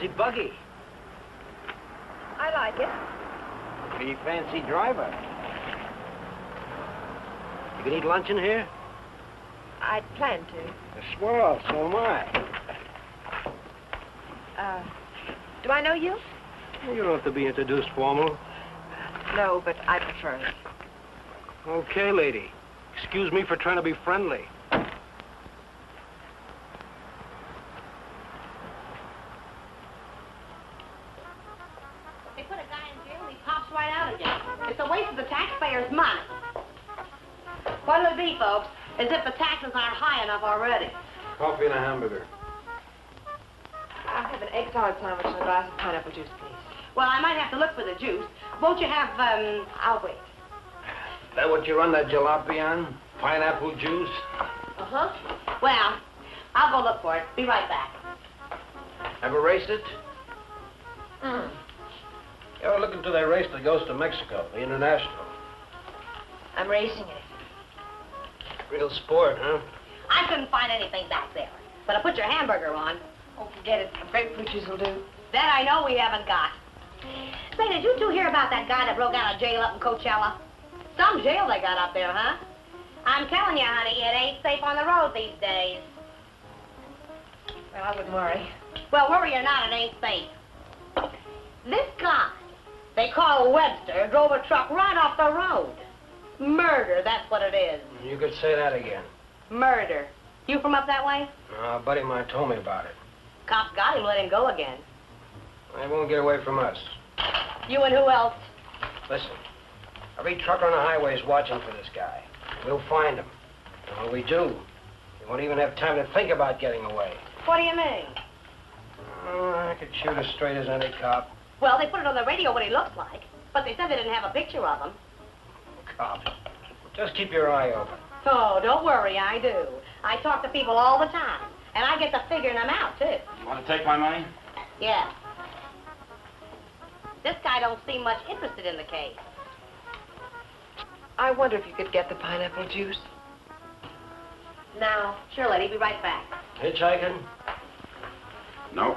fancy buggy. I like it. Pretty fancy driver. You can eat lunch in here? I'd plan to. Swell, so am I. Do I know you? You don't have to be introduced formal. No, but I prefer it. Okay, lady. Excuse me for trying to be friendly. They put a guy in jail and he pops right out again. It's a waste of the taxpayers' money. What'll it be, folks? As if the taxes aren't high enough already. Coffee and a hamburger. I'll have an egg salad sandwich and a glass of pineapple juice, please. Well, I might have to look for the juice. Won't you have, I'll wait. That what you run that jalopy on? Pineapple juice? Uh-huh. Well, I'll go look for it. Be right back. Ever raced it? Mm. You ever look into that race that goes to Mexico, the International? I'm racing it. Real sport, huh? I couldn't find anything back there. But I put your hamburger on. Oh, forget it. Grapefruit juice will do. That I know we haven't got. Say, did you two hear about that guy that broke out of jail up in Coachella? Some jail they got up there, huh? I'm telling you, honey, it ain't safe on the road these days. Well, I wouldn't worry. Well, worry or not, it ain't safe. This guy, they call Webster, drove a truck right off the road. Murder, that's what it is. You could say that again. Murder. You from up that way? A buddy of mine told me about it. Cops got him, let him go again. They won't get away from us. You and who else? Listen, every trucker on the highway is watching for this guy. We'll find him. And when we do, he won't even have time to think about getting away. What do you mean? I could shoot as straight as any cop. Well, they put it on the radio what he looks like, but they said they didn't have a picture of him. Cop. Just keep your eye open. Oh, don't worry, I do. I talk to people all the time, and I get to figuring them out, too. You want to take my money? Yeah. This guy don't seem much interested in the case. I wonder if you could get the pineapple juice. Now, sure, lady, be right back. Hitchhiking? No.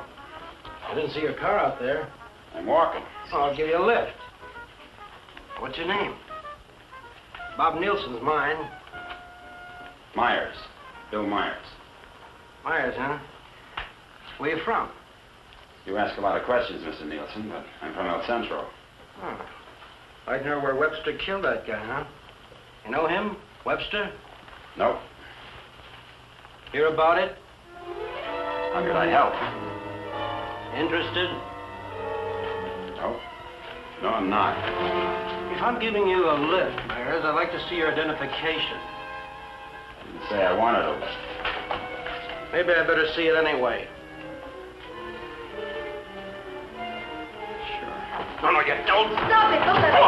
I didn't see your car out there. I'm walking. Oh, I'll give you a lift. What's your name? Bob Nielsen's mine. Myers. Bill Myers. Myers, huh? Where you from? You ask a lot of questions, Mr. Nielsen, but I'm from El Centro. Oh. I'd know where Webster killed that guy, huh? You know him? Webster? Nope. Hear about it? How could I help? Interested? No. No, I'm not. If I'm giving you a lift, Myers, I'd like to see your identification. I didn't say I wanted a lift. Maybe I better see it anyway. Sure. No, you don't. Stop it! Don't let it...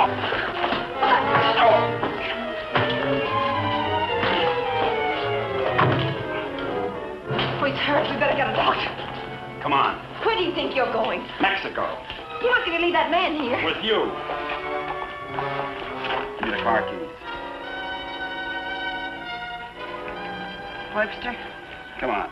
Oh, he's hurt. We better get a doctor. Come on. Where do you think you're going? Mexico. You're not going to leave that man here. With you. Give me the car keys. Webster? Come on.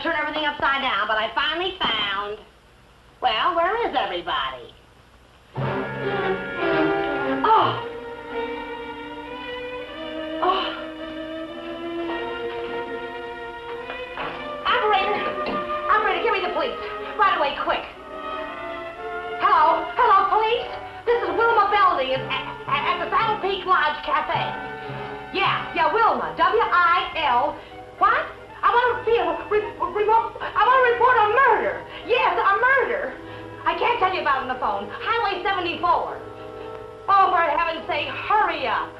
Turn everything upside down, but I finally found... Well, where is everybody? Oh! Oh! Operator! Operator, give me the police. Right away, quick. Hello? Hello, police? This is Wilma Belding at the Saddle Peak Lodge Cafe. Yeah, Wilma. W-I-L... What? I want to report a murder. Yes, a murder. I can't tell you about it on the phone. Highway 74. Oh, for heaven's sake, hurry up.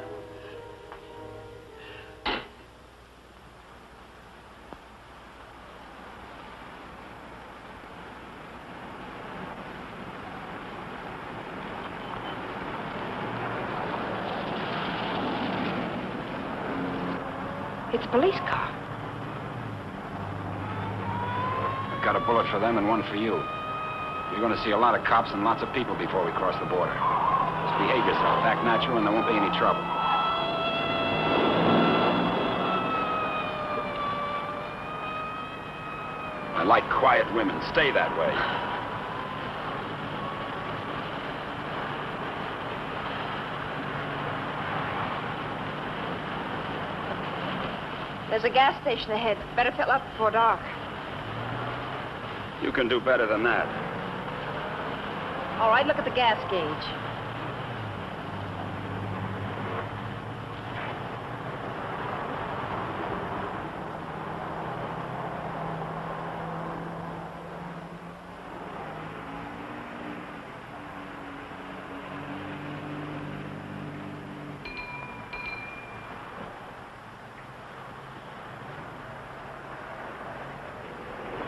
It's a police car. I've got a bullet for them and one for you. You're going to see a lot of cops and lots of people before we cross the border. Just behave yourself, act natural, and there won't be any trouble. I like quiet women. Stay that way. There's a gas station ahead. Better fill up before dark. You can do better than that. All right, look at the gas gauge.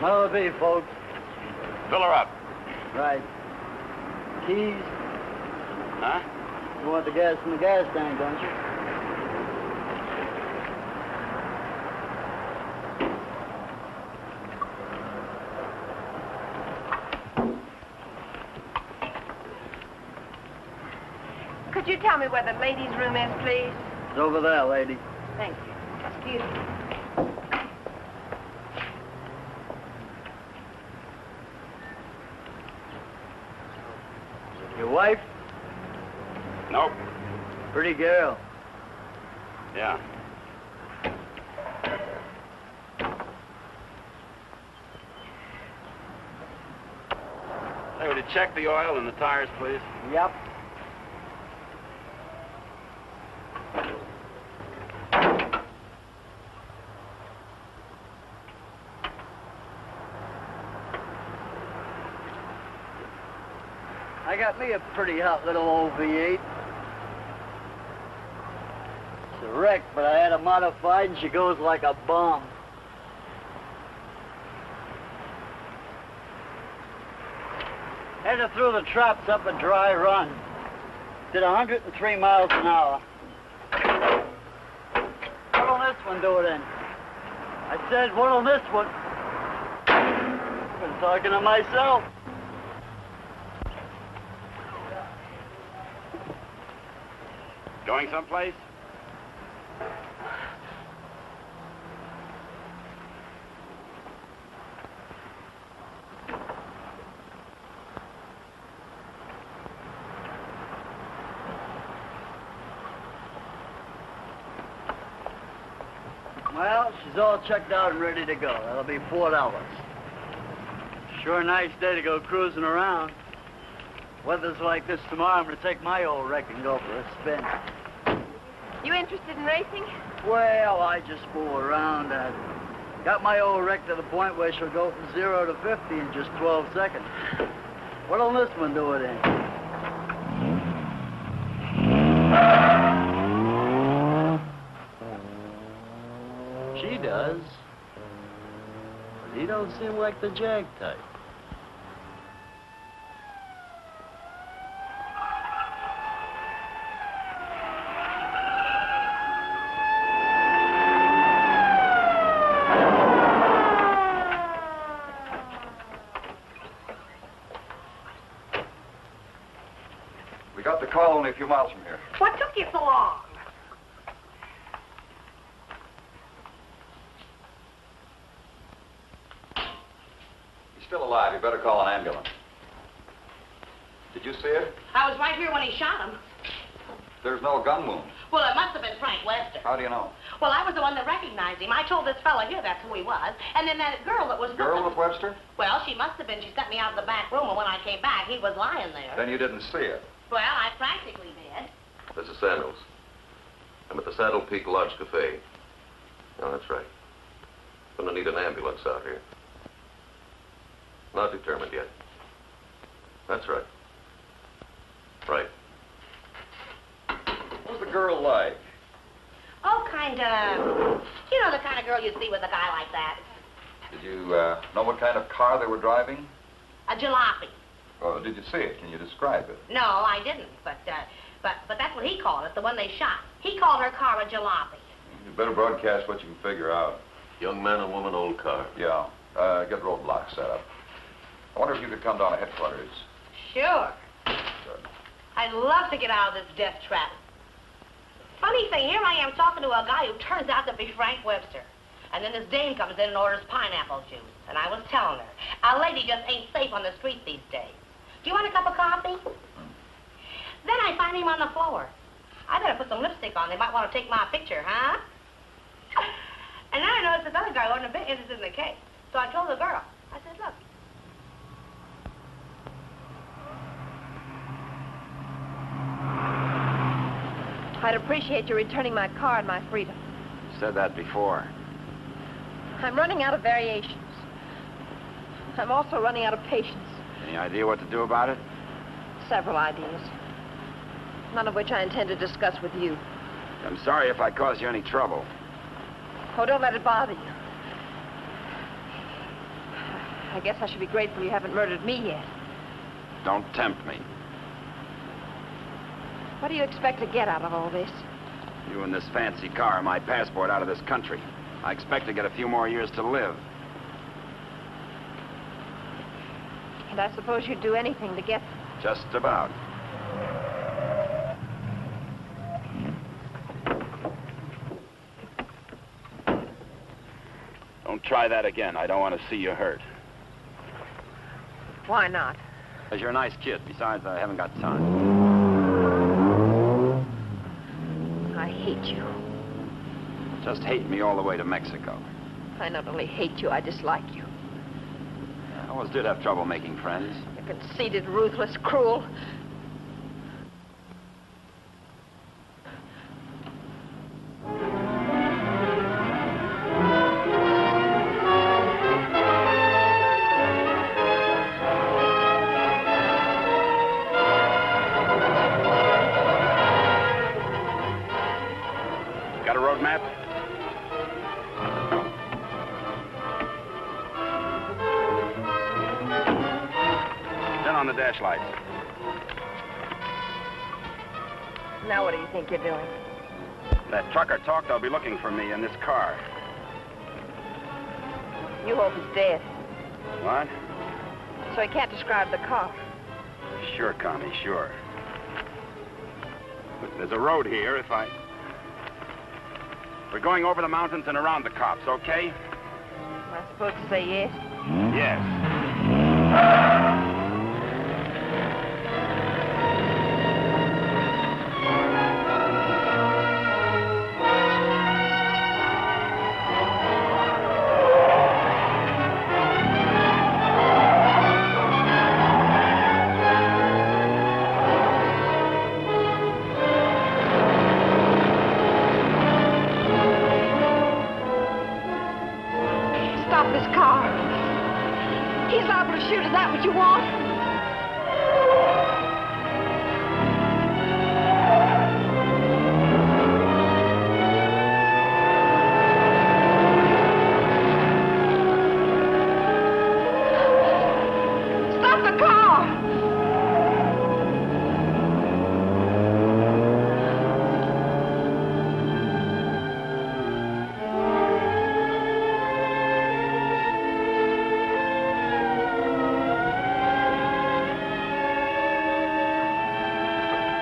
That'll be, folks. Fill her up. Right. Keys? Huh? You want the gas in the gas tank, don't you? Could you tell me where the ladies' room is, please? It's over there, lady. Thank you. Excuse me. Your wife? Nope. Pretty girl. Yeah. Hey, would you check the oil and the tires, please? Yep. I got me a pretty hot little old V8. It's a wreck, but I had her modified and she goes like a bomb. Headed through the traps up a dry run. Did 103 miles an hour. What'll this one do it in? I said, what'll this one? Been talking to myself. Going someplace? Well, she's all checked out and ready to go. That'll be $4. Sure nice day to go cruising around. Weather's like this tomorrow, I'm gonna take my old wreck and go for a spin. You interested in racing? Well, I just fool around. Got my old wreck to the point where she'll go from 0 to 50 in just 12 seconds. What'll this one do it in? She does. But he don't seem like the jag type. We got the call only a few miles from here. What took you so long? He's still alive. You better call an ambulance. Did you see it? I was right here when he shot him. There's no gun wound. Well, it must have been Frank Webster. How do you know? Well, I was the one that recognized him. I told this fella here that's who he was. And then that girl that was Girl with with Webster? Well, she must have been. She sent me out of the back room, and when I came back, he was lying there. Then you didn't see it. Well, I practically did. This is Samuels. I'm at the Saddle Peak Lodge Cafe. Oh, that's right. Gonna need an ambulance out here. Not determined yet. That's right. Right. What was the girl like? Oh, kinda. You know the kind of girl you see with a guy like that. Did you know what kind of car they were driving? A jalopy. Or did you see it? Can you describe it? No, I didn't. But that's what he called it, the one they shot. He called her car a jalopy. You better broadcast what you can figure out. Young man and woman, old car. Yeah. Get roadblocks set up. I wonder if you could come down to headquarters. Sure. Good. I'd love to get out of this death trap. Funny thing, here I am talking to a guy who turns out to be Frank Webster. And then this dame comes in and orders pineapple juice. And I was telling her, a lady just ain't safe on the street these days. Do you want a cup of coffee? Then I find him on the floor. I better put some lipstick on. They might want to take my picture, huh? And then I noticed this other guy wasn't a bit interested in the case. So I told the girl, I said, look. I'd appreciate you returning my car and my freedom. Said that before. I'm running out of variations. I'm also running out of patience. Any idea what to do about it? Several ideas. None of which I intend to discuss with you. I'm sorry if I caused you any trouble. Oh, don't let it bother you. I guess I should be grateful you haven't murdered me yet. Don't tempt me. What do you expect to get out of all this? You and this fancy car are my passport out of this country. I expect to get a few more years to live. And I suppose you'd do anything to get them. Just about. Don't try that again. I don't want to see you hurt. Why not? Because you're a nice kid. Besides, I haven't got time. I hate you. Just hate me all the way to Mexico. I not only hate you, I dislike you. I always did have trouble making friends. You're conceited, ruthless, cruel. Got a road map? Turn on the dash lights. Now what do you think you're doing? That trucker talked, I'll be looking for me in this car. You hope he's dead, What? so he can't describe the car. Sure, Connie, sure. Look, there's a road here We're going over the mountains and around the cops, okay? Am I supposed to say yes? Yes. Stop this car. He's liable to shoot. Is that what you want? Stop the car!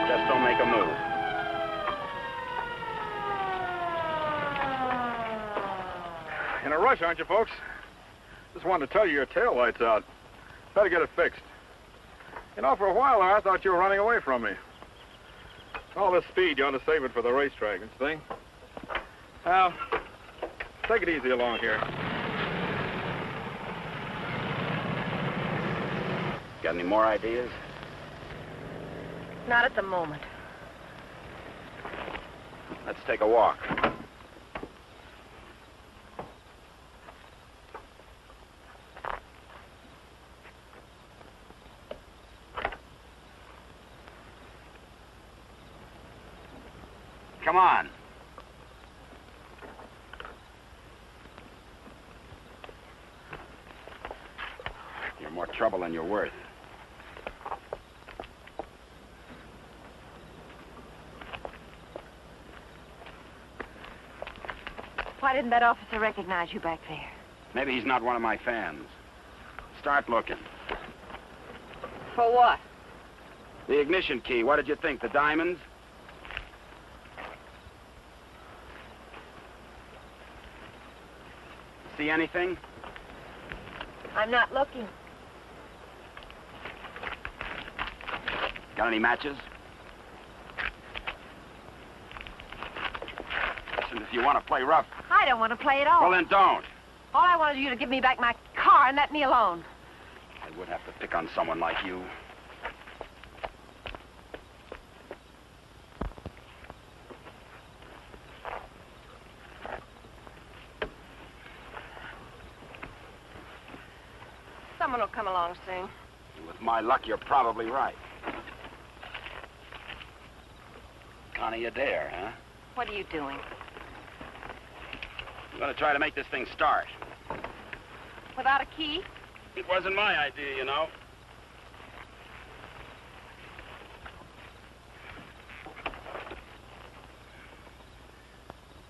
Just don't make a move. In a rush, aren't you, folks? Just wanted to tell you your tail light's out. Better get it fixed. You know, for a while there, I thought you were running away from me. All this speed, you ought to save it for the racetrack and thing. Now, take it easy along here. Got any more ideas? Not at the moment. Let's take a walk. Come on. You're more trouble than you're worth. didn't that officer recognize you back there? Maybe he's not one of my fans. Start looking. For what? The ignition key, what did you think? The diamonds? See anything? I'm not looking. Got any matches? Listen, if you want to play rough... I don't want to play at all. Well, then don't. All I wanted you to give me back my car and let me alone. I would have to pick on someone like you. Someone will come along soon. With my luck, you're probably right. Connie, you dare, huh? What are you doing? I'm gonna try to make this thing start. Without a key? It wasn't my idea, you know.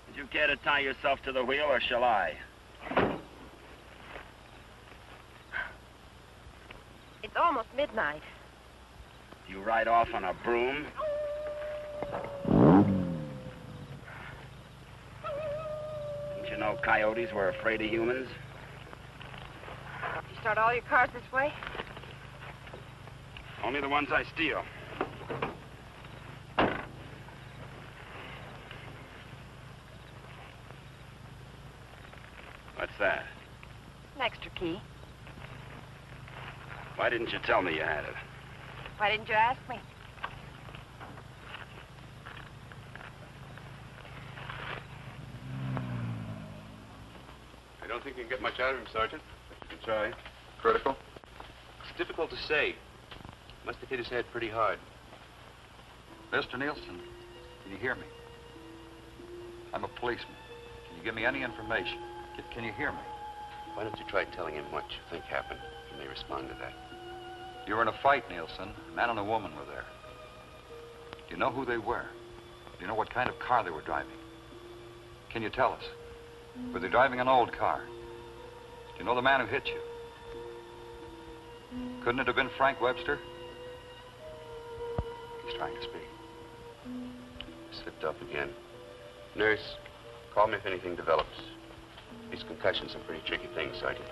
Would you care to tie yourself to the wheel, or shall I? It's almost midnight. You ride off on a broom? Didn't you know coyotes were afraid of humans? You start all your cars this way? Only the ones I steal. What's that? An extra key. Why didn't you tell me you had it? Why didn't you ask me? I don't think you can get much out of him, Sergeant. You can try. Critical? It's difficult to say. Must have hit his head pretty hard. Mr. Nielsen, can you hear me? I'm a policeman. Can you give me any information? Can you hear me? Why don't you try telling him what you think happened? He may respond to that. You were in a fight, Nielsen. A man and a woman were there. Do you know who they were? Do you know what kind of car they were driving? Can you tell us? Were they driving an old car? Do you know the man who hit you? Couldn't it have been Frank Webster? He's trying to speak. Slipped up again. Nurse, call me if anything develops. These concussions are pretty tricky things, Sergeant.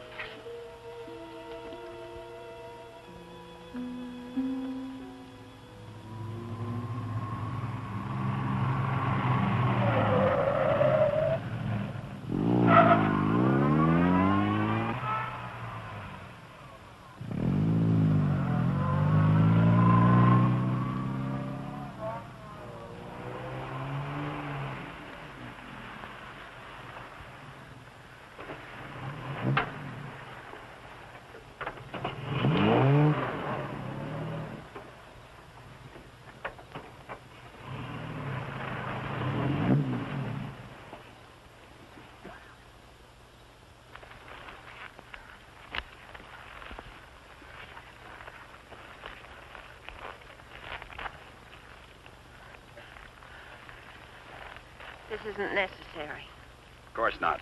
This isn't necessary. Of course not.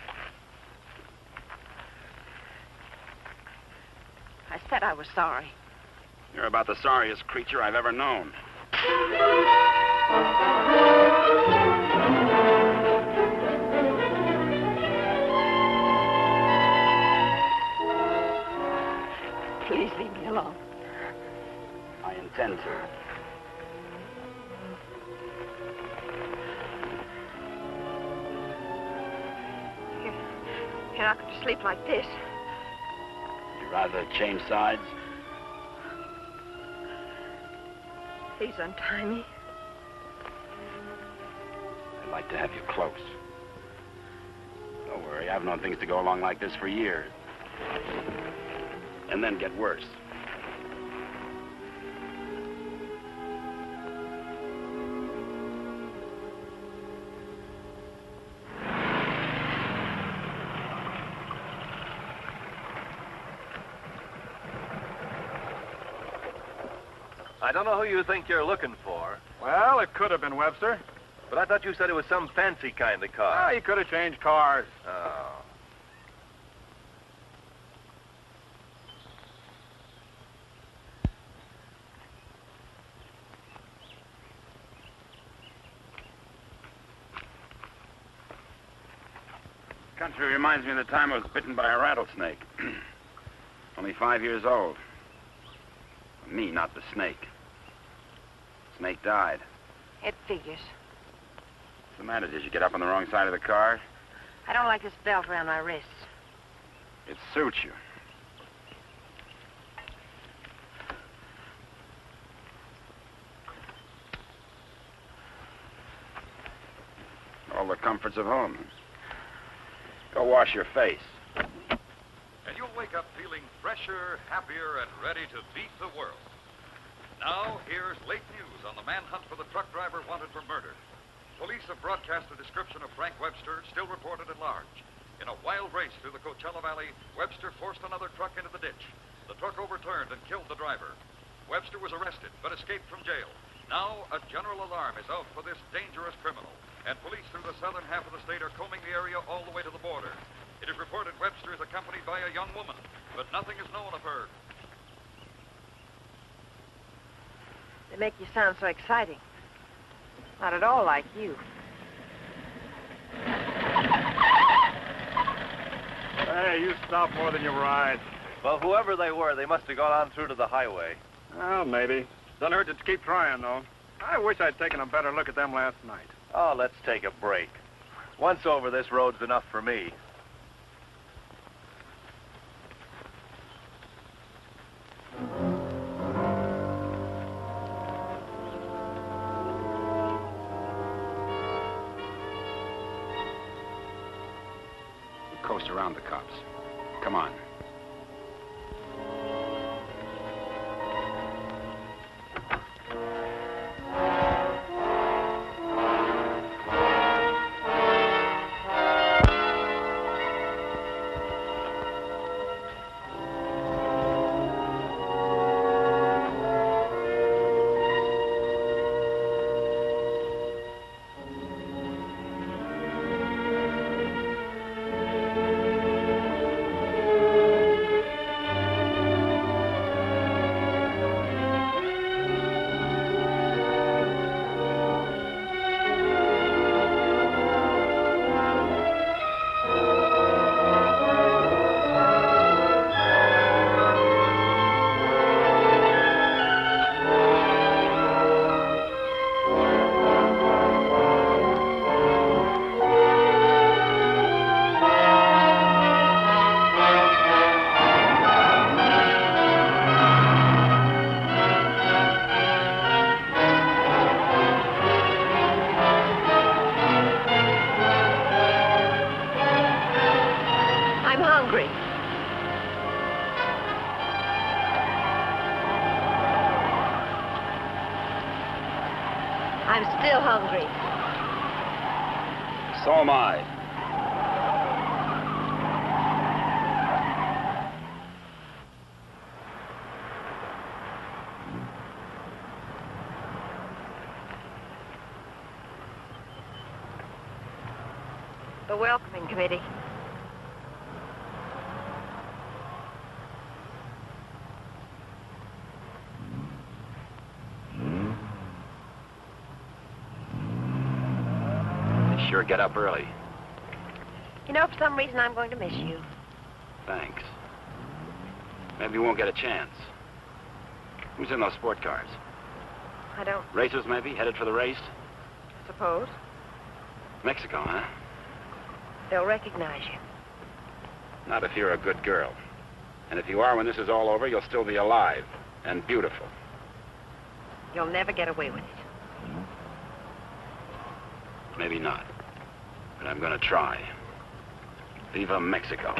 I said I was sorry. You're about the sorriest creature I've ever known. Please leave me alone. I intend to. You're not going to sleep like this. You'd rather change sides? Please untie me. I'd like to have you close. Don't worry, I've known things to go along like this for years. And then get worse. I don't know who you think you're looking for. Well, it could have been Webster. But I thought you said it was some fancy kind of car. Ah, he could have changed cars. Oh. Country reminds me of the time I was bitten by a rattlesnake. Only 5 years old. Me, not the snake. Snake died. It figures. What's the matter? Did you get up on the wrong side of the car? I don't like this belt around my wrists. It suits you. All the comforts of home. Go wash your face. And you'll wake up feeling fresher, happier, and ready to beat the world. Now, here's late news on the manhunt for the truck driver wanted for murder. Police have broadcast a description of Frank Webster, still reported at large. In a wild race through the Coachella Valley, Webster forced another truck into the ditch. The truck overturned and killed the driver. Webster was arrested, but escaped from jail. Now, a general alarm is out for this dangerous criminal, and police through the southern half of the state are combing the area all the way to the border. It is reported Webster is accompanied by a young woman, but nothing is known of her. They make you sound so exciting. Not at all like you. Hey, you stop more than you ride. Well, whoever they were, they must have gone on through to the highway. Well, maybe. Doesn't hurt to keep trying, though. I wish I'd taken a better look at them last night. Oh, let's take a break. Once over, this road's enough for me. Coast around the cops. Come on. I'm still hungry. So am I. The welcoming committee. They sure get up early. You know, for some reason, I'm going to miss you. Thanks. Maybe you won't get a chance. Who's in those sport cars? I don't Racers, maybe? Headed for the race? suppose. Mexico, huh? They'll recognize you. Not if you're a good girl. And if you are, when this is all over, you'll still be alive and beautiful. You'll never get away with it. Maybe not. But I'm gonna try. Viva Mexico.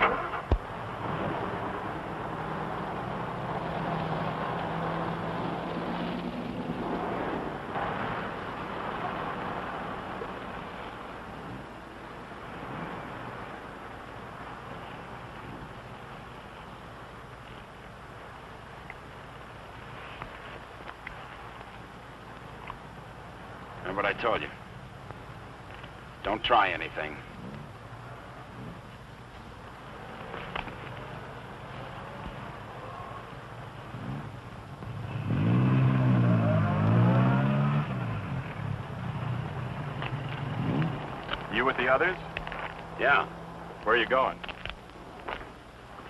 Remember what I told you? Don't try anything. You with the others? Yeah, Where are you going?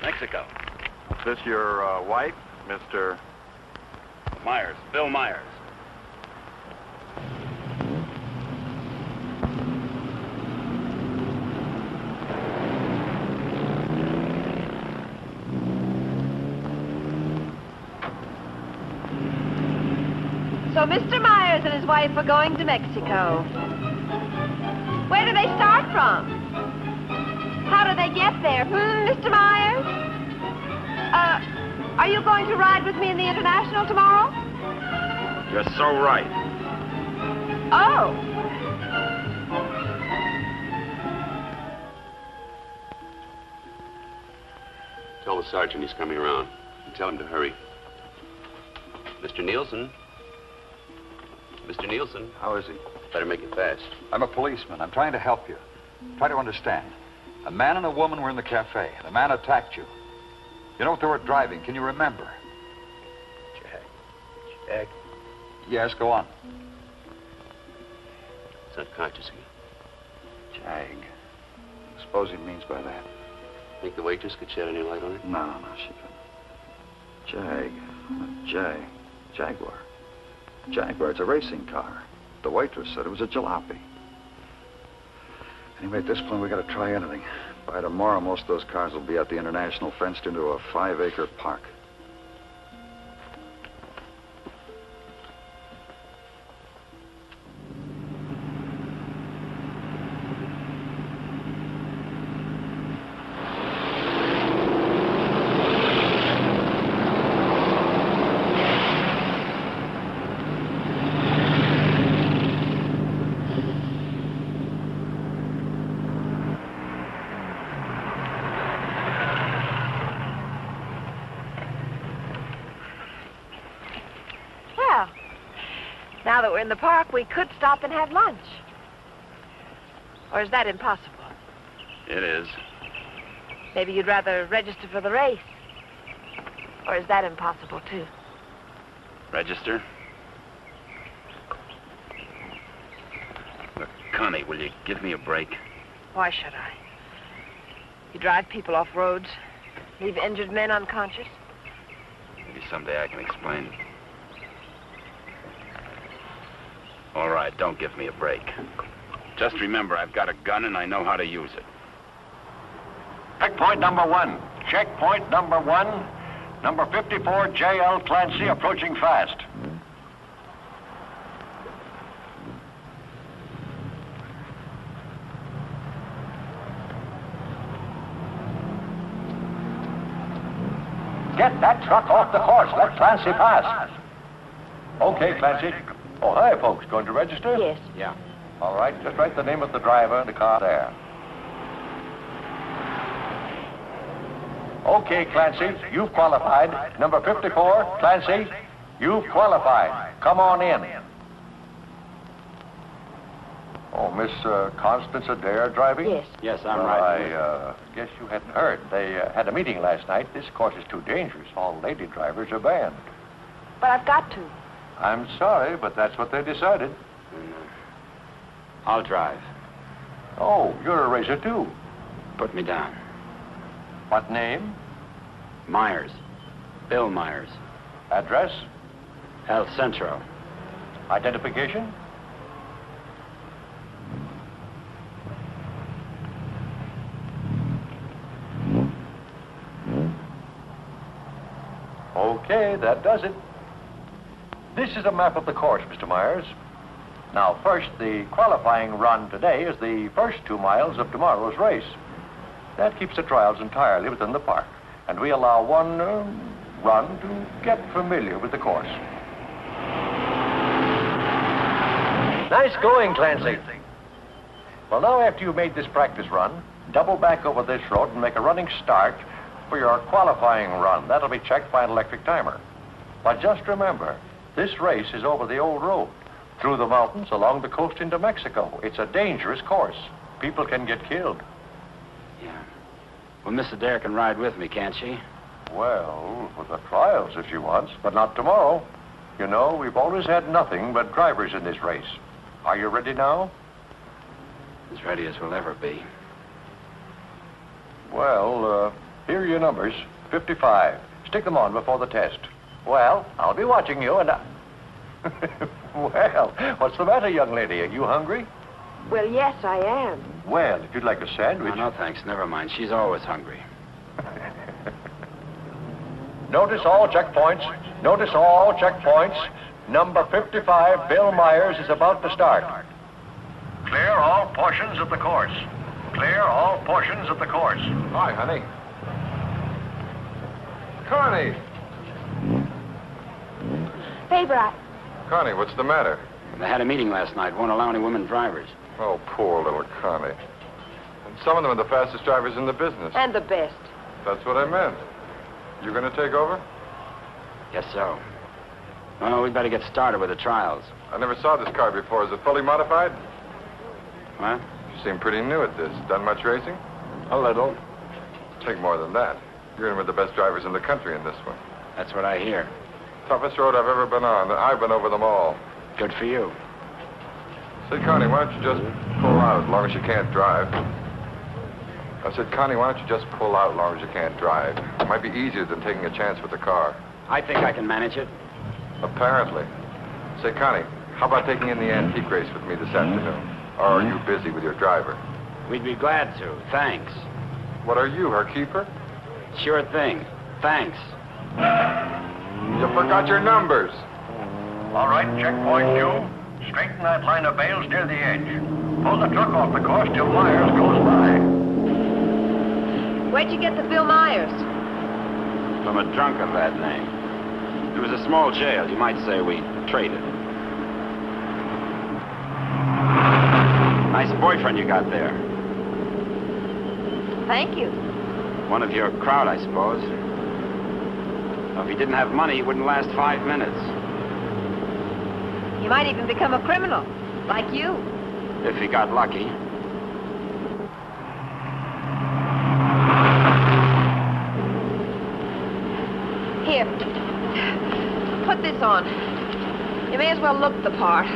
Mexico. Is this your wife, Mr. Myers, Bill Myers. So Mr. Myers and his wife are going to Mexico. Where do they start from? How do they get there, Mr. Myers? Are you going to ride with me in the International tomorrow? You're so right. Oh. Tell the sergeant he's coming around. And tell him to hurry. Mr. Nielsen? Mr. Nielsen? How is he? Better make it fast. I'm a policeman. I'm trying to help you. Try to understand. A man and a woman were in the cafe. The man attacked you. You know what they were driving? Can you remember? Jack. Yes, go on. He's unconscious again. Jag. Suppose he means by that. Think the waitress could shed any light on it? No, she couldn't. Jag. Jaguar. Jaguar, it's a racing car. The waitress said it was a jalopy. Anyway, at this point, we got to try anything. By tomorrow, most of those cars will be at the International, fenced into a 5-acre park. Now that we're in the park, we could stop and have lunch. Or is that impossible? It is. Maybe you'd rather register for the race. Or is that impossible, too? Register? Look, Connie, will you give me a break? Why should I? You drive people off roads, leave injured men unconscious. Maybe someday I can explain. All right, don't give me a break. Just remember, I've got a gun and I know how to use it. Checkpoint number 1. Checkpoint number 1. Number 54, J.L. Clancy, approaching fast. Get that truck off the course. Let Clancy pass. Okay, Clancy. Oh, hi, folks. Going to register? Yes. Yeah. All right, just write the name of the driver and the car there. Okay, Clancy, you've qualified. Number 54, Clancy, you've qualified. Come on in. Oh, Miss Constance Adair driving? Yes. Yes, I'm Well, right. I guess you hadn't heard. They had a meeting last night. This course is too dangerous. All lady drivers are banned. But I've got to. I'm sorry, but that's what they decided. I'll drive. Oh, you're a racer, too. Put me down. What name? Myers. Bill Myers. Address? El Centro. Identification? Okay, that does it. This is a map of the course, Mr. Myers. Now, first, the qualifying run today is the first 2 miles of tomorrow's race. That keeps the trials entirely within the park, and we allow one run to get familiar with the course. Nice going, Clancy. Well, now, after you've made this practice run, double back over this road and make a running start for your qualifying run. That'll be checked by an electric timer. But just remember, this race is over the old road. through the mountains, along the coast into Mexico. It's a dangerous course. People can get killed. Yeah. Well, Miss Adair can ride with me, can't she? Well, for the trials if she wants, but not tomorrow. You know, we've always had nothing but drivers in this race. Are you ready now? As ready as we'll ever be. Well, here are your numbers. 55. Stick them on before the test. Well, I'll be watching you and Well, what's the matter, young lady? Are you hungry? Well, yes, I am. Well, if you'd like a sandwich... No, thanks. Never mind. She's always hungry. Notice all checkpoints. Notice all checkpoints. Number 55, Bill Myers, is about to start. Clear all portions of the course. Clear all portions of the course. Hi, honey. Connie! Favor, Connie, what's the matter? They had a meeting last night. Won't allow any women drivers. Oh, poor little Connie. And some of them are the fastest drivers in the business. And the best. That's what I meant. You gonna take over? Guess so. Well, we'd better get started with the trials. I never saw this car before. Is it fully modified? What? You seem pretty new at this. Done much racing? A little. Take more than that. You're in with the best drivers in the country in this one. That's what I hear. Toughest road I've ever been on. I've been over them all. Good for you. Say, Connie, why don't you just pull out as long as you can't drive? I said, Connie, why don't you just pull out as long as you can't drive? It might be easier than taking a chance with the car. I think I can manage it. Apparently. Say, Connie, how about taking in the antique race with me this afternoon? Or are you busy with your driver? We'd be glad to. Thanks. What are you, her keeper? Sure thing. Thanks. You forgot your numbers. All right, checkpoint two. Straighten that line of bales near the edge. Pull the truck off the course till Myers goes by. Where'd you get the Bill Myers? From a drunk of that name. It was a small jail. You might say we traded. Nice boyfriend you got there. Thank you. One of your crowd, I suppose. Well, if he didn't have money, he wouldn't last 5 minutes. He might even become a criminal, like you. If he got lucky. Here. Put this on. You may as well look the part.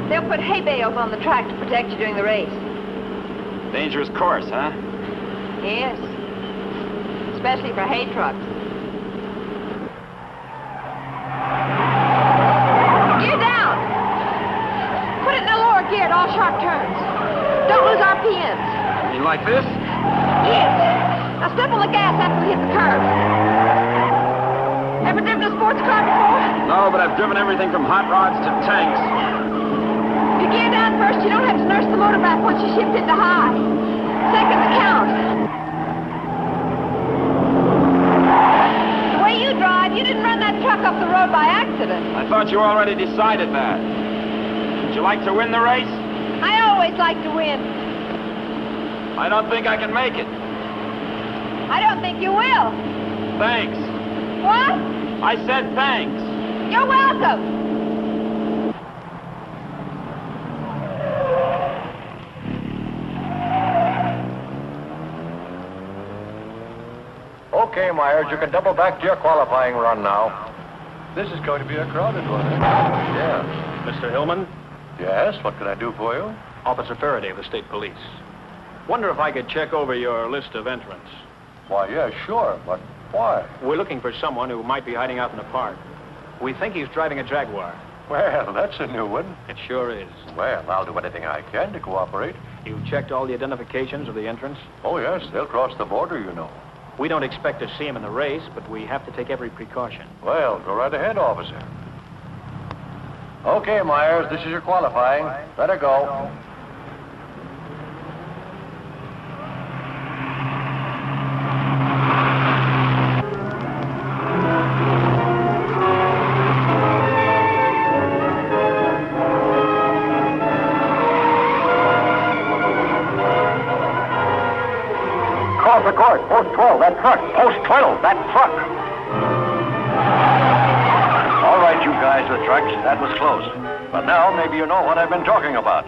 They'll put hay bales on the track to protect you during the race. Dangerous course, huh? Yes. Especially for hay trucks. Gear down! Put it in the lower gear at all sharp turns. Don't lose RPMs. You mean like this? Yes. Now step on the gas after we hit the curve. Ever driven a sports car before? No, but I've driven everything from hot rods to tanks. If you gear down first, you don't have to nurse the motor back once you shift into high. Seconds count. The way you drive, you didn't run that truck off the road by accident. I thought you already decided that. Would you like to win the race? I always like to win. I don't think I can make it. I don't think you will. Thanks. What? I said thanks. You're welcome. Okay, Myers, you can double back to your qualifying run now. This is going to be a crowded one, eh? Yeah. Mr. Hillman? Yes, what can I do for you? Officer Faraday of the State Police. Wonder if I could check over your list of entrants. Why, yeah, sure, but why? We're looking for someone who might be hiding out in the park. We think he's driving a Jaguar. Well, that's a new one. It sure is. Well, I'll do anything I can to cooperate. You checked all the identifications of the entrants? Oh, yes, they'll cross the border, you know. We don't expect to see him in the race, but we have to take every precaution. Well, go right ahead, officer. Okay, Myers, this is your qualifying. Let her go. off the course. Post 12, that truck. Post 12, that truck. All right, you guys with trucks, that was close. But now maybe you know what I've been talking about.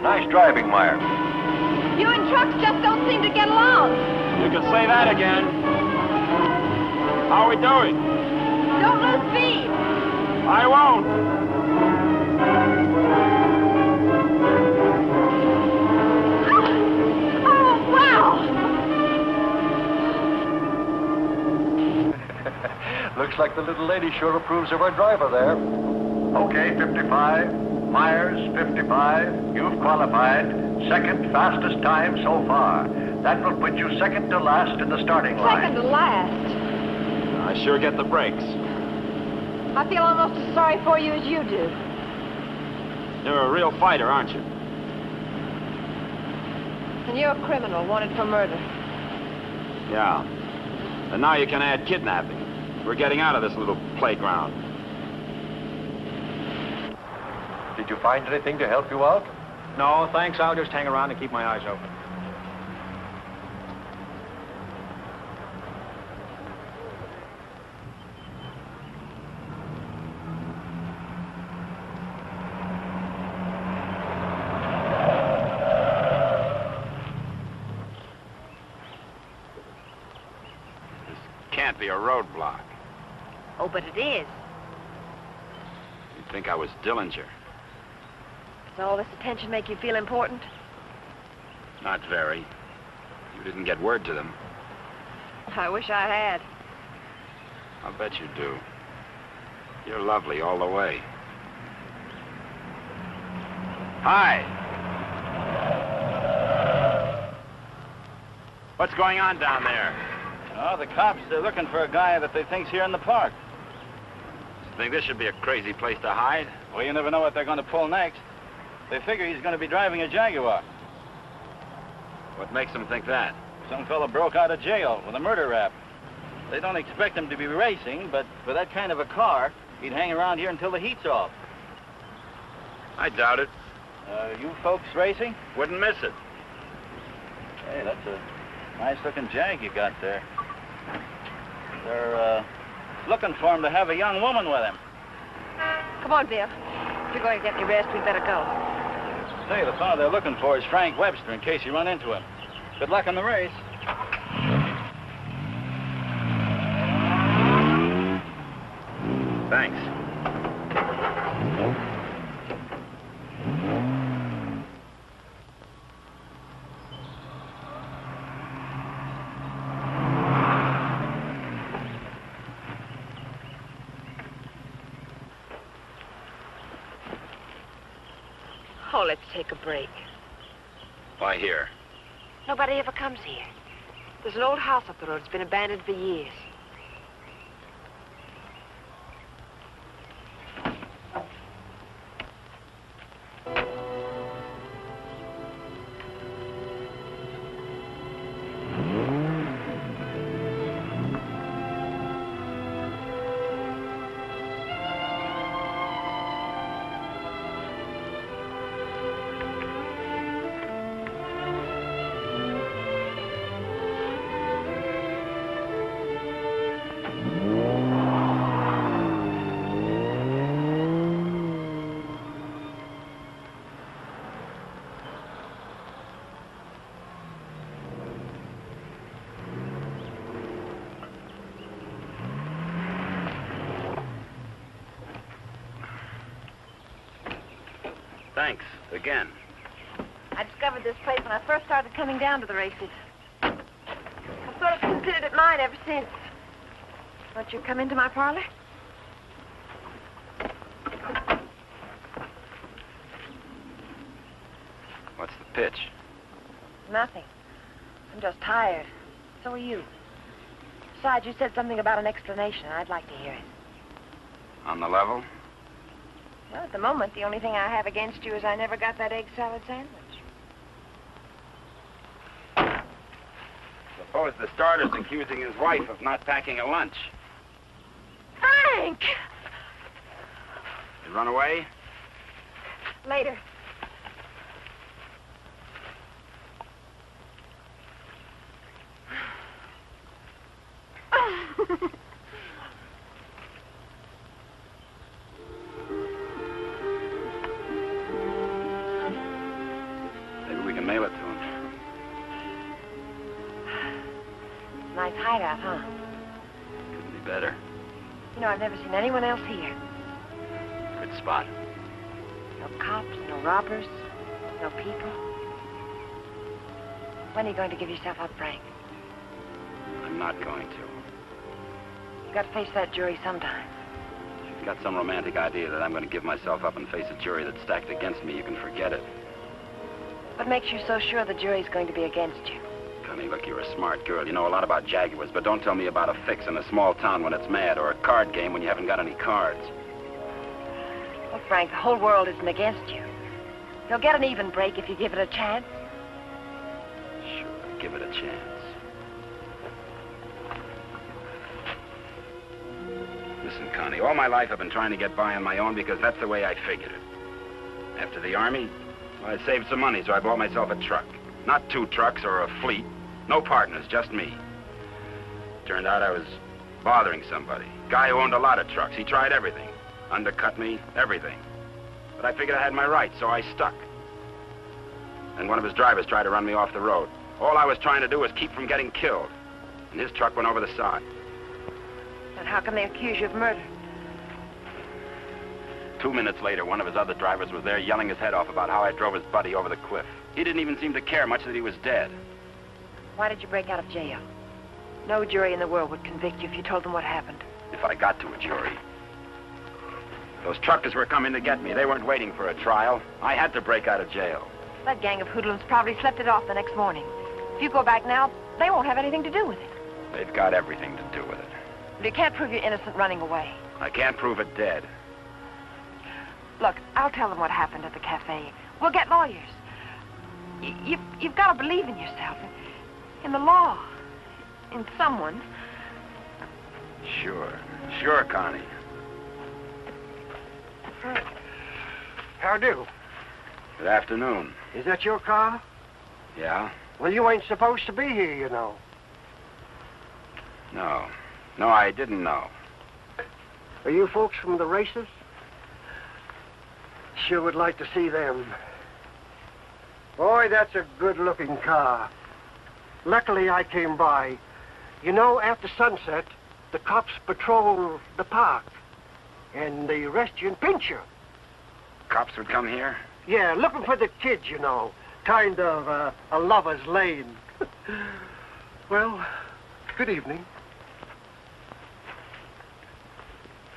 Nice driving, Myers. You and trucks just don't seem to get along. You can say that again. How are we doing? Don't lose speed. I won't. Oh, wow. Looks like the little lady sure approves of our driver there. Okay, 55. Myers, 55. You've qualified. Second fastest time so far. That will put you second to last in the starting line. Second to last. I sure get the breaks. I feel almost as sorry for you as you do. You're a real fighter, aren't you? And you're a criminal wanted for murder. Yeah. And now you can add kidnapping. We're getting out of this little playground. Did you find anything to help you out? No, thanks. I'll just hang around and keep my eyes open. Can't be a roadblock. Oh, but it is. You'd think I was Dillinger. Does all this attention make you feel important? Not very. You didn't get word to them. I wish I had. I'll bet you do. You're lovely all the way. Hi. What's going on down there? Oh, the cops, they're looking for a guy that they think's here in the park. You think this should be a crazy place to hide? Well, you never know what they're going to pull next. They figure he's going to be driving a Jaguar. What makes them think that? Some fella broke out of jail with a murder rap. They don't expect him to be racing, but for that kind of a car, he'd hang around here until the heat's off. I doubt it. You folks racing? Wouldn't miss it. Hey, that's a nice-looking Jag you got there. They're looking for him to have a young woman with him. Come on, Bill. If you're going to get any rest, we'd better go. Say, the fellow they're looking for is Frank Webster, in case you run into him. Good luck in the race. Thanks. Oh, let's take a break. Why here? Nobody ever comes here. There's an old house up the road. It's been abandoned for years. Thanks, again. I discovered this place when I first started coming down to the races. I've sort of considered it mine ever since. Won't you come into my parlor? What's the pitch? Nothing. I'm just tired. So are you. Besides, you said something about an explanation, and I'd like to hear it. On the level? Well, at the moment, the only thing I have against you is I never got that egg salad sandwich. Suppose the starter's accusing his wife of not packing a lunch. Frank! You run away? Later. Maybe we can mail it to him. Nice hideout, huh? Couldn't be better. You know, I've never seen anyone else here. Good spot. No cops, no robbers, no people. When are you going to give yourself up, Frank? I'm not going to. You got to face that jury sometime. If you've got some romantic idea that I'm going to give myself up and face a jury that's stacked against me, you can forget it. What makes you so sure the jury's going to be against you? Connie, look, you're a smart girl. You know a lot about Jaguars, but don't tell me about a fix in a small town when it's mad, or a card game when you haven't got any cards. Well, Frank, the whole world isn't against you. You'll get an even break if you give it a chance. Sure, give it a chance. Listen, Connie, all my life I've been trying to get by on my own because that's the way I figured it. After the Army, I saved some money, so I bought myself a truck. Not 2 trucks or a fleet. No partners, just me. Turned out I was bothering somebody. Guy who owned a lot of trucks. He tried everything. Undercut me, everything. But I figured I had my rights, so I stuck. And one of his drivers tried to run me off the road. All I was trying to do was keep from getting killed. And his truck went over the side. And how can they accuse you of murder? 2 minutes later, one of his other drivers was there yelling his head off about how I drove his buddy over the cliff. He didn't even seem to care much that he was dead. Why did you break out of jail? No jury in the world would convict you if you told them what happened. If I got to a jury. Those truckers were coming to get me. They weren't waiting for a trial. I had to break out of jail. That gang of hoodlums probably slept it off the next morning. If you go back now, they won't have anything to do with it. They've got everything to do with it. But you can't prove you're innocent running away. I can't prove it dead. Look, I'll tell them what happened at the cafe. We'll get lawyers. You've got to believe in yourself, in the law, in someone. Sure. Sure, Connie. How do? Good afternoon. Is that your car? Yeah? Well, you ain't supposed to be here, you know. No. No, I didn't know. Are you folks from the races? Sure would like to see them. Boy, that's a good-looking car. Luckily, I came by. You know, after sunset, the cops patrol the park. And they arrest you and pinch you. Cops would come here? Yeah, looking for the kids, you know. Kind of a lover's lane. Well, good evening.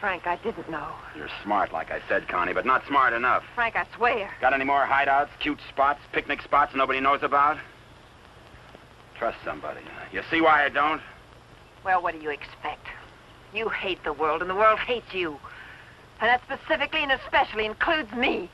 Frank, I didn't know. You're smart, like I said, Connie, but not smart enough. Frank, I swear. Got any more hideouts, cute spots, picnic spots nobody knows about? Trust somebody. You see why I don't? Well, what do you expect? You hate the world, and the world hates you. And that specifically and especially includes me.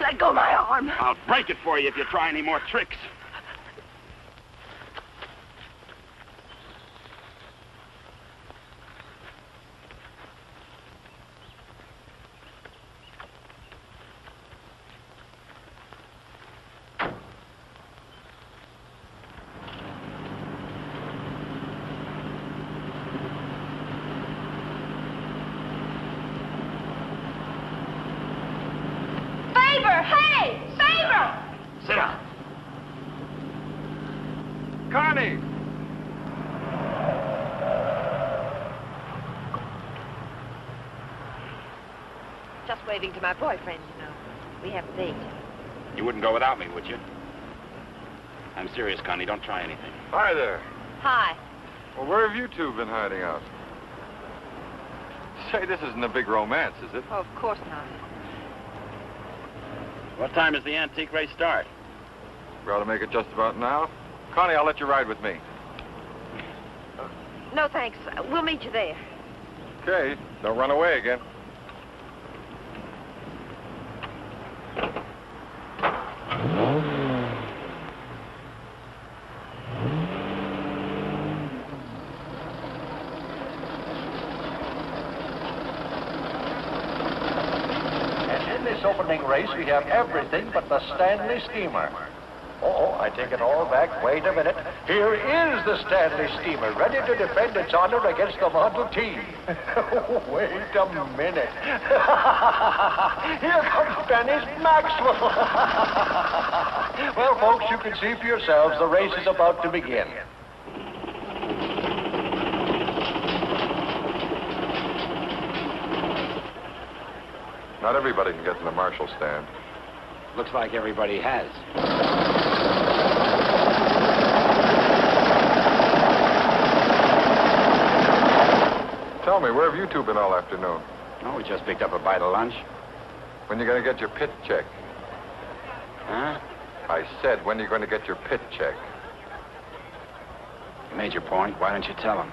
Let go of my arm. I'll break it for you if you try any more tricks. Hey! Favor! Sit down. Connie! Just waving to my boyfriend, you know. We have a date. You wouldn't go without me, would you? I'm serious, Connie. Don't try anything. Hi there. Hi. Well, where have you two been hiding out? Say, this isn't a big romance, is it? Oh, of course not. What time does the antique race start? We ought to make it just about now. Connie, I'll let you ride with me. No, thanks. We'll meet you there. Okay, don't run away again. And in this opening race, we have everything but the Stanley steamer. Oh, I take it all back. Wait a minute. Here is the Stanley steamer, ready to defend its honor against the Model T. Wait a minute. Here comes Dennis Maxwell. Well, folks, you can see for yourselves the race is about to begin. Not everybody can get in the marshal stand. Looks like everybody has. Tell me, where have you two been all afternoon? Oh, we just picked up a bite of lunch. When you going to get your pit check? Huh? I said, when are you going to get your pit check? You made your point. Why don't you tell him?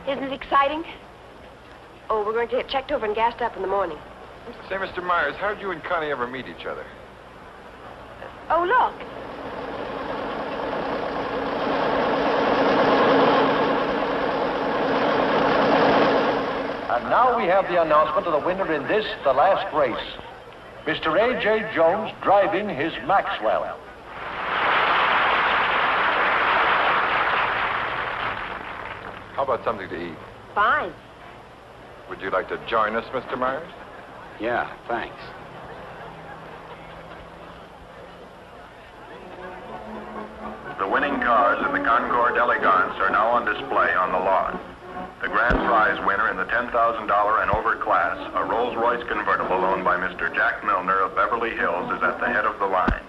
Isn't it exciting? Oh, we're going to get checked over and gassed up in the morning. Say, Mr. Myers, how'd you and Connie ever meet each other? Oh, look. And now we have the announcement of the winner in this, the last race. Mr. A.J. Jones driving his Maxwell. How about something to eat? Fine. Would you like to join us, Mr. Myers? Yeah, thanks. The winning cars in the Concord Elegance are now on display on the lawn. The grand prize winner in the $10,000 and over class, a Rolls-Royce convertible owned by Mr. Jack Milner of Beverly Hills, is at the head of the line.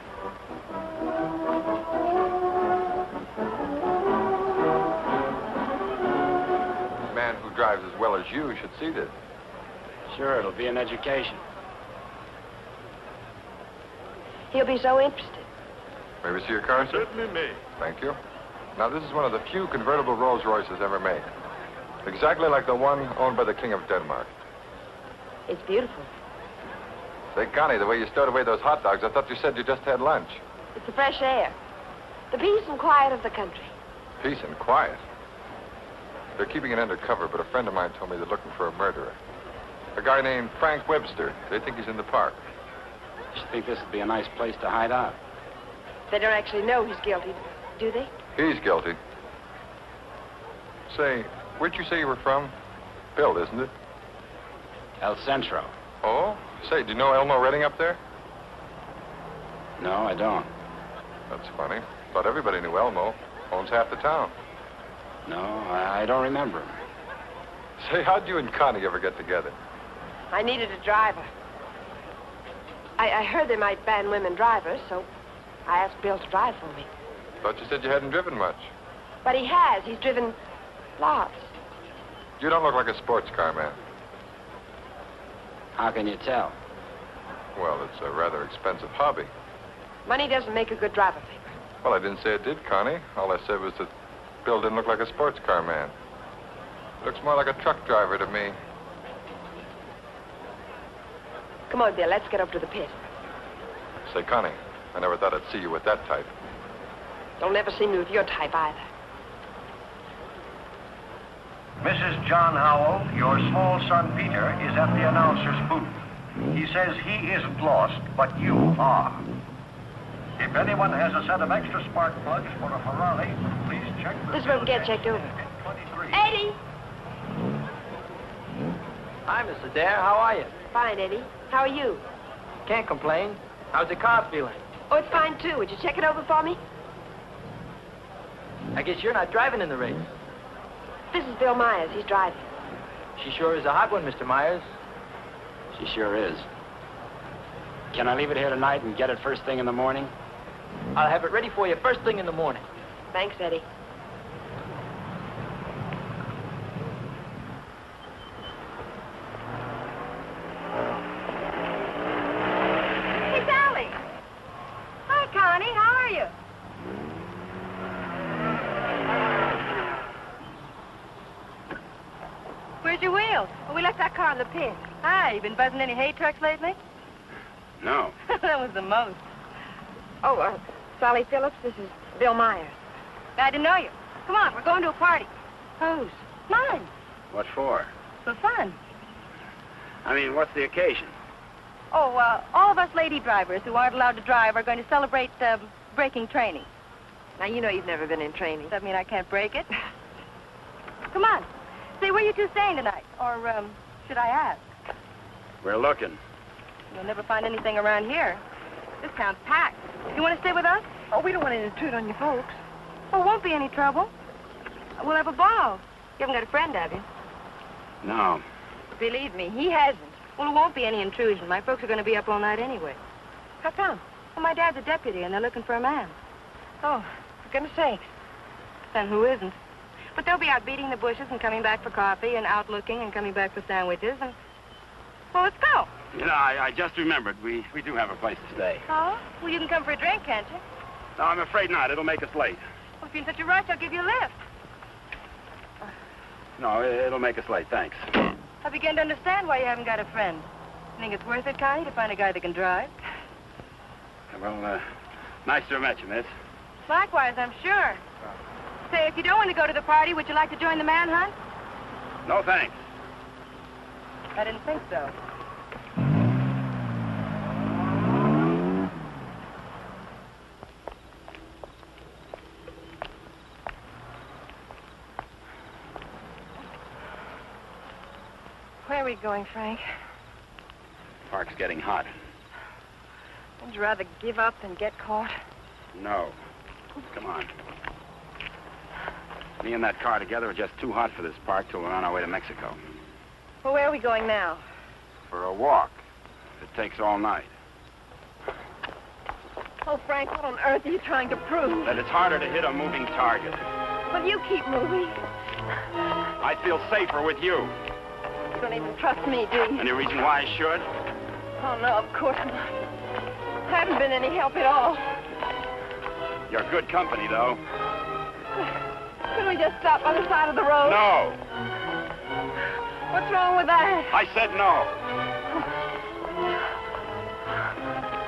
A man who drives as well as you should see this. Sure, it'll be an education. He'll be so interested. May we see your car, sir? Certainly may. Thank you. Now, this is one of the few convertible Rolls Royces ever made. Exactly like the one owned by the King of Denmark. It's beautiful. Say, Connie, the way you stowed away those hot dogs, I thought you said you just had lunch. It's the fresh air. The peace and quiet of the country. Peace and quiet. They're keeping it undercover, but a friend of mine told me they're looking for a murderer. A guy named Frank Webster. They think he's in the park. You think this would be a nice place to hide out? They don't actually know he's guilty, do they? He's guilty. Say, where'd you say you were from? Bill, isn't it? El Centro. Oh? Say, do you know Elmo Redding up there? No, I don't. That's funny. Thought everybody knew Elmo. Owns half the town. No, I don't remember him. Say, how'd you and Connie ever get together? I needed a driver. I heard they might ban women drivers, so I asked Bill to drive for me. Thought you said you hadn't driven much. But he has. He's driven lots. You don't look like a sports car man. How can you tell? Well, it's a rather expensive hobby. Money doesn't make a good driver, Figure. Well, I didn't say it did, Connie. All I said was that Bill didn't look like a sports car man. Looks more like a truck driver to me. Come on, Bill, let's get up to the pit. Say, Connie, I never thought I'd see you with that type. You'll never see me with your type either. Mrs. John Howell, your small son Peter is at the announcer's booth. He says he isn't lost, but you are. If anyone has a set of extra spark plugs for a Ferrari, please check the... This is where we get checked over. Eddie! Hi, Mr. Dare. How are you? Fine, Eddie. How are you? Can't complain. How's the car feeling? Oh, it's fine, too. Would you check it over for me? I guess you're not driving in the race. This is Bill Myers. He's driving. She sure is a hot one, Mr. Myers. She sure is. Can I leave it here tonight and get it first thing in the morning? I'll have it ready for you first thing in the morning. Thanks, Eddie. Hey, Sally. Hi, Connie. How are you? Pete. Hi, you been buzzing any hay trucks lately? No. That was the most. Oh, Sally Phillips, this is Bill Myers. Glad to know you. Come on, we're going to a party. Whose? Mine. What for? For fun. I mean, what's the occasion? Oh, all of us lady drivers who aren't allowed to drive are going to celebrate braking training. Now, you know you've never been in training. Does that mean I can't break it? Come on. Say, where you two staying tonight? Or, should I ask? We're looking. You'll never find anything around here. This town's packed. You want to stay with us? Oh, we don't want to intrude on you folks. Oh, won't be any trouble. We'll have a ball. You haven't got a friend, have you? No. Believe me, he hasn't. Well, it won't be any intrusion. My folks are going to be up all night anyway. How come? Well, my dad's a deputy, and they're looking for a man. Oh, for goodness sakes. Then who isn't? But they'll be out beating the bushes and coming back for coffee and out looking and coming back for sandwiches and... Well, let's go. You know, I just remembered. We do have a place to stay. Oh? Well, you can come for a drink, can't you? No, I'm afraid not. It'll make us late. Well, if you're in such a rush, I'll give you a lift. No, it'll make us late. Thanks. I begin to understand why you haven't got a friend. You think it's worth it, Connie, to find a guy that can drive? Well, nice to have met you, miss. Likewise, I'm sure. Say, if you don't want to go to the party, would you like to join the manhunt? No, thanks. I didn't think so. Where are we going, Frank? Park's getting hot. Would you rather give up than get caught? No. Come on. Me and that car together are just too hot for this park till we're on our way to Mexico. Well, where are we going now? For a walk. It takes all night. Oh, Frank, what on earth are you trying to prove? That it's harder to hit a moving target. Well, you keep moving. I feel safer with you. You don't even trust me, do you? Any reason why I should? Oh, no, of course not. I haven't been any help at all. You're good company, though. Couldn't we just stop on the side of the road? No. What's wrong with that? I said no.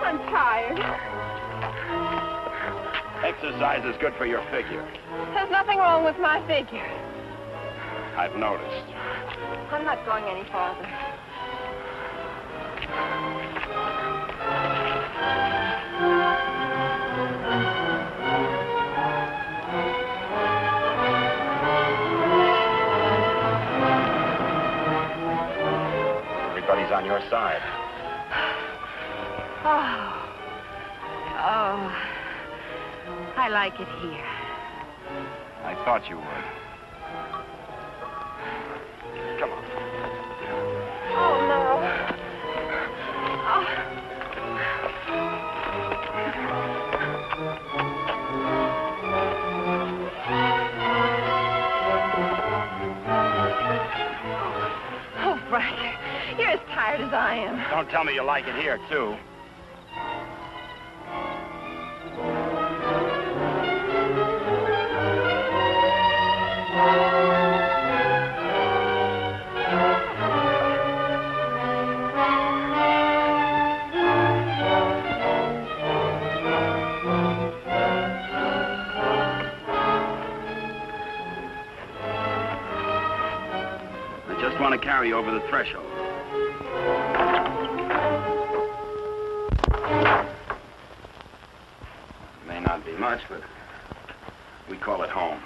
I'm tired. Exercise is good for your figure. There's nothing wrong with my figure. I've noticed. I'm not going any farther. Everybody's on your side. Oh, I like it here. I thought you would. Come on. Oh, no. Oh, Frank, you're as tired as I am. Don't tell me you like it here, too. I want to carry you over the threshold. It may not be much, but we call it home.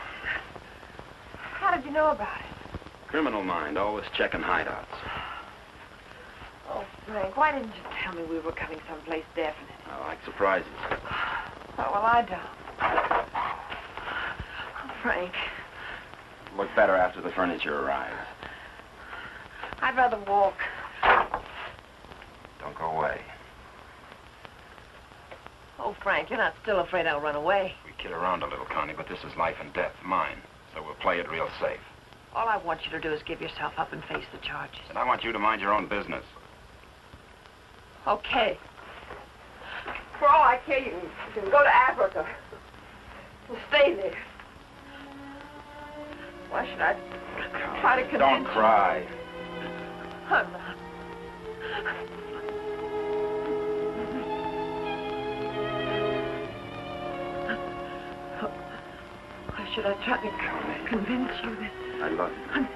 How did you know about it? Criminal mind, always checking hideouts. Oh, Frank, why didn't you tell me we were coming someplace definite? I like surprises. Oh, well, I don't. Oh, Frank. Look better after the furniture arrives. I'd rather walk. Don't go away. Oh, Frank, you're not still afraid I'll run away. We kid around a little, Connie, but this is life and death, mine. So we'll play it real safe. All I want you to do is give yourself up and face the charges. And I want you to mind your own business. Okay. For all I care, you can go to Africa and stay there. Why should I try to convince Don't cry. I'm not. should I try to convince you that... I love you.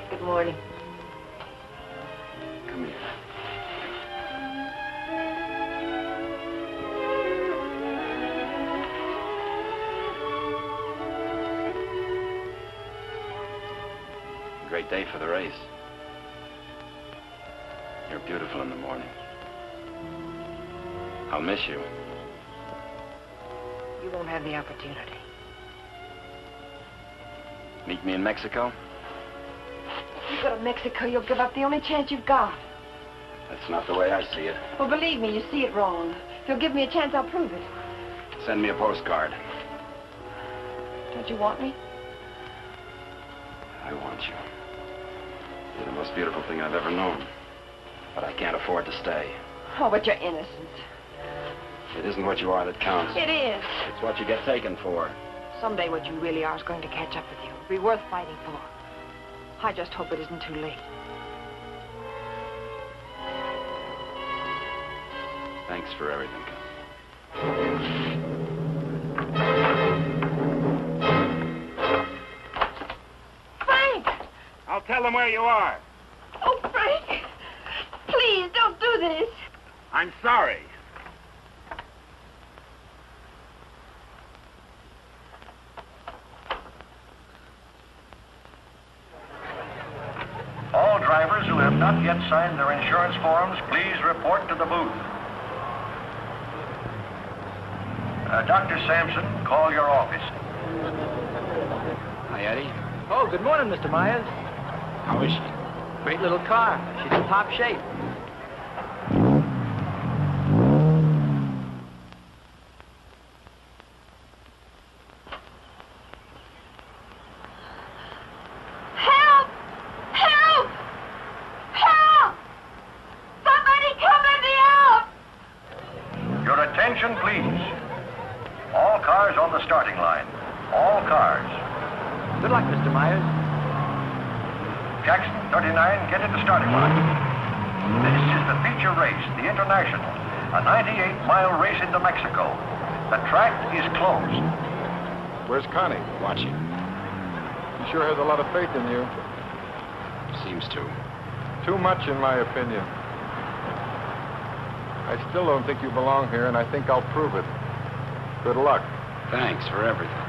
Good morning. Come here. Great day for the race. You're beautiful in the morning. I'll miss you. You won't have the opportunity. Meet me in Mexico? You go to Mexico, you'll give up the only chance you've got. That's not the way I see it. Well, believe me, you see it wrong. If you'll give me a chance, I'll prove it. Send me a postcard. Don't you want me? I want you. You're the most beautiful thing I've ever known. But I can't afford to stay. Oh, but you're innocent. It isn't what you are that counts. It is. It's what you get taken for. Someday what you really are is going to catch up with you. It'll be worth fighting for. I just hope it isn't too late. Thanks for everything. Frank! I'll tell them where you are. Oh, Frank! Please, don't do this. I'm sorry. All drivers who have not yet signed their insurance forms, please report to the booth. Dr. Sampson, call your office. Hi, Eddie. Oh, good morning, Mr. Myers. How is she? Great little car. She's in top shape. Help! Help! Help! Somebody come let me out! Your attention, please. All cars on the starting line. All cars. Good luck, Mr. Myers. Jackson, 39, get in the starting line. This is the feature race, the International, a 98-mile race into Mexico. The track is closed. Where's Connie? Watching. She sure has a lot of faith in you. Seems to. Too much, in my opinion. I still don't think you belong here, and I think I'll prove it. Good luck. Thanks for everything.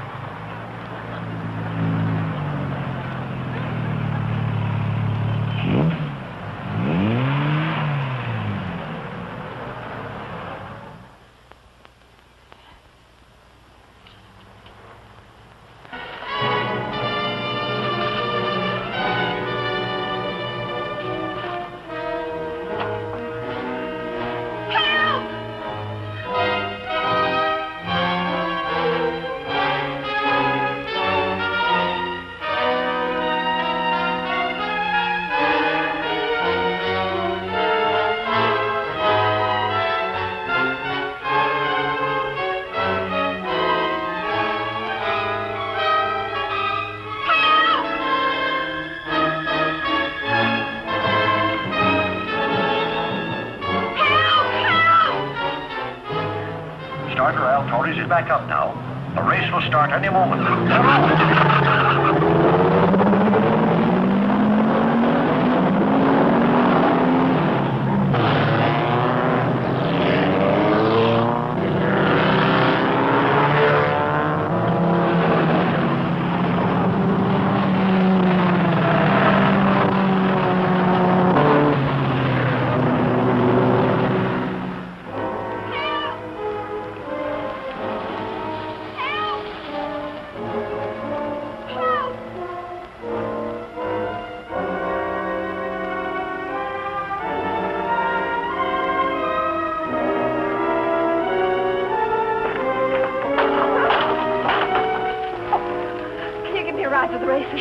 Is back up now. The race will start any moment.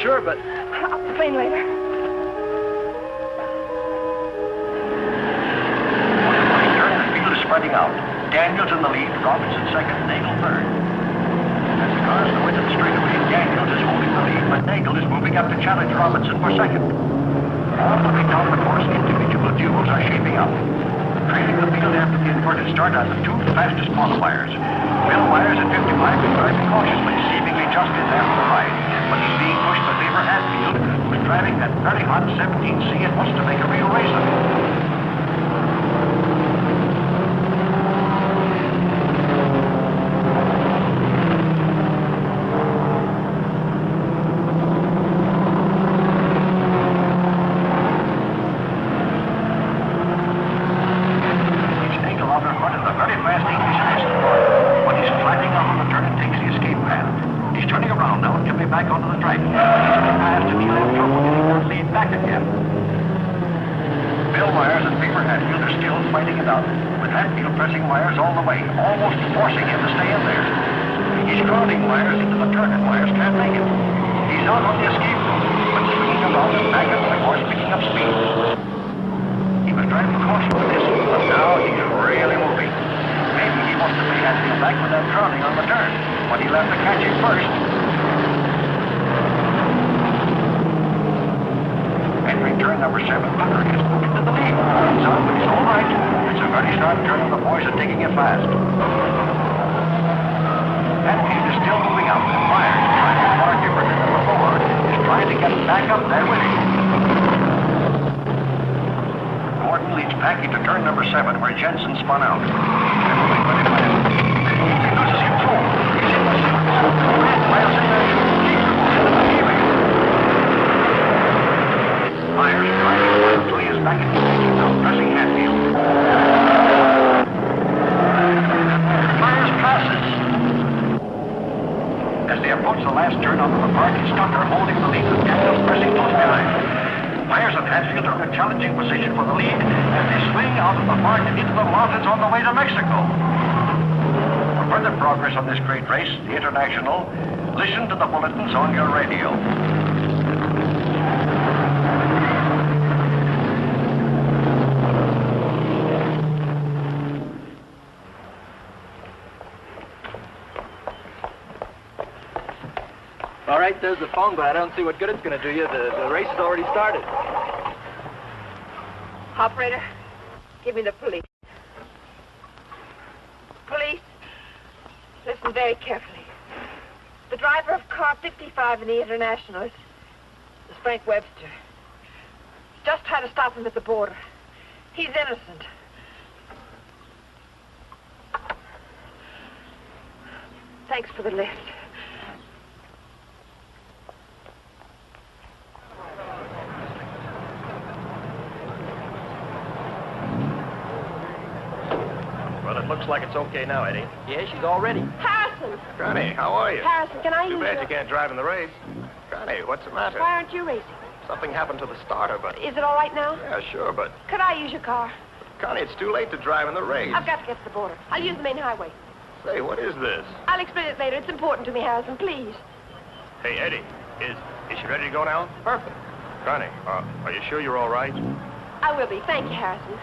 Sure, but... I'll explain later. spreading out. Daniels in the lead, Robinson second, Nagel third. As the cars go into the straightaway, Daniels is holding the lead, but Nagel is moving up to challenge Robinson for second. All looking down the course, individual duels are shaping up. Trailing the field after the inverted start are the two fastest qualifiers. Bill Myers at 55 is driving cautiously, seemingly just in after the ride. But he's being pushed by Beaver Hatfield, who's driving that very hot 17C and wants to make a real race of it. Listen to the bulletins on your radio. All right, there's the phone, but I don't see what good it's going to do you. The race has already started. Operator, give me the police. Police, listen very carefully. The driver of car 55 in the International is Frank Webster. Just tried to stop him at the border. He's innocent. Thanks for the lift. Well, it looks like it's okay now, Eddie. Yeah, she's all ready. Harrison! Connie, how are you? Harrison, can I use Too bad your... you can't drive in the race. Connie, what's the matter? Why aren't you racing? Something happened to the starter, but... Is it all right now? Yeah, sure, but... Could I use your car? Connie, it's too late to drive in the race. I've got to get to the border. I'll use the main highway. Say, what is this? I'll explain it later. It's important to me, Harrison. Please. Hey, Eddie, is she ready to go now? Perfect. Connie, are you sure you're all right? I will be. Thank you, Harrison.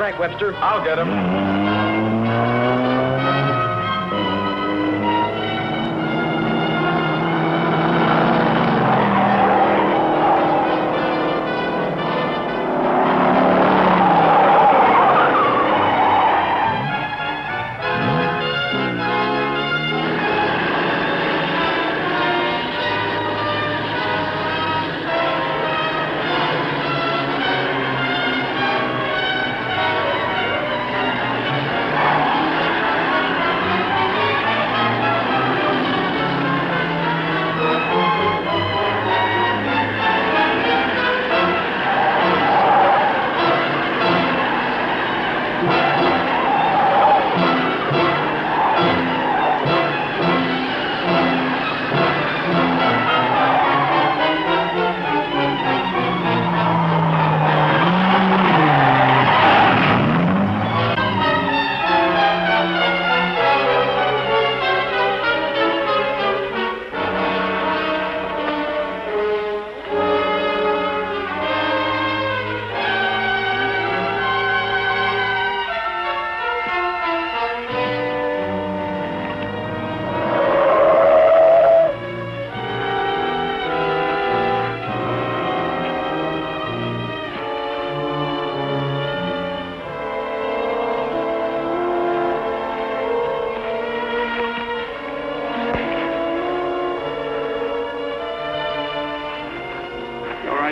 Frank Webster. I'll get him.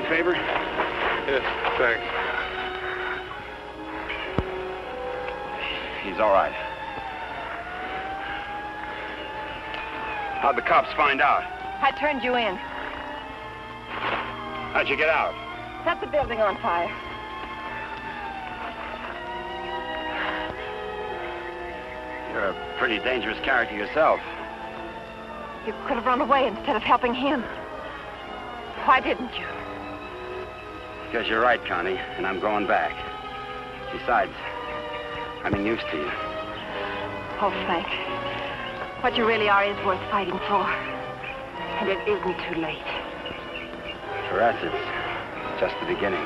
Favor? Yes, thanks. He's all right. How'd the cops find out? I turned you in. How'd you get out? Set the building on fire. You're a pretty dangerous character yourself. You could have run away instead of helping him. Why didn't you? Because you're right, Connie, and I'm going back. Besides, I'm used to you. Oh, Frank. What you really are is worth fighting for. And it isn't too late. For us, it's just the beginning.